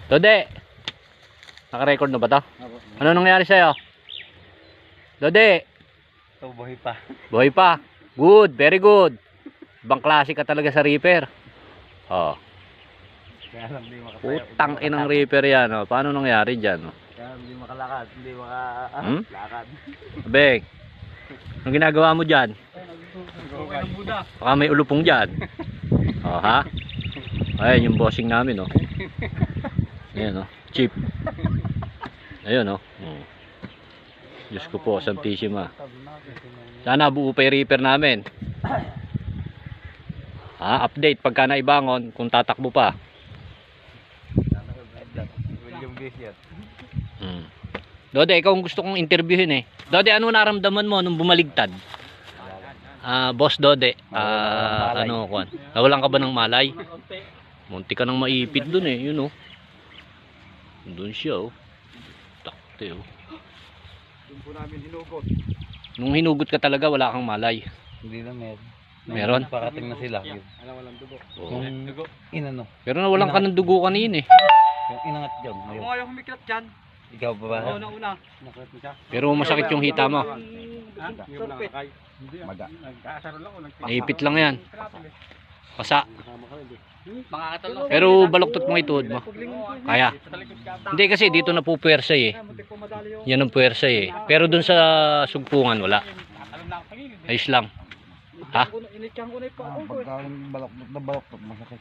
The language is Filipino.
Dode, naka-record na ba to? Ano nangyari sa'yo? Dode, Ito, buhay pa. buhay pa. Good, very good. Ibang klase ka talaga sa reaper. Oh, Kaya lang hindi makatayo. putang inang reaper yan. Oh. Paano nangyari dyan? Oh? Kaya lang hindi makalakad. Hindi makalakad. Beng, anong ginagawa mo dyan? Baka may ulupong dyan. Oh, ha? Ayun yung bossing namin, oh. Ayan, oh. Cheap. Ayun, oh. Diyos ko po, Santissima. Sana buo pa yung reaper namin. Ha, update pagka naibangon kung tatakbo pa. William Gacy yan. Dode, ikaw ang gusto kong interviewin eh. Dode, ano naramdaman mo nung bumaligtad? Boss Dode, ano kwan? Nawalan ka ba ng malay? Munti ka nang maipit dun eh, yun oh. Doon siya oh. Takte oh. Doon po namin hinugot. Nung hinugot ka talaga, wala kang malay. Hindi na meron. Meron? Parating na sila. Oo. Yung inano. Pero nawalan ka ng dugo kanina eh. Yung inangat dyan. Ako nga yung humiklat dyan. Ikaw ba ba? Oo, nauna. Naklat mo siya. Pero masakit yung hita mo. Hindi mo nakakay. Maga. Nagkasaro lang ako. Naipit lang yan. Pasa. Mga katalo. Pero baluktot mo ituod mo. Kaya. Hindi kasi dito na po puwersa eh. Yan ang puwersa eh. Pero dun sa sugpungan wala. Ayos lang. Ha? Inityan ko na yung paa ko. Pagka balok na balok, masakit.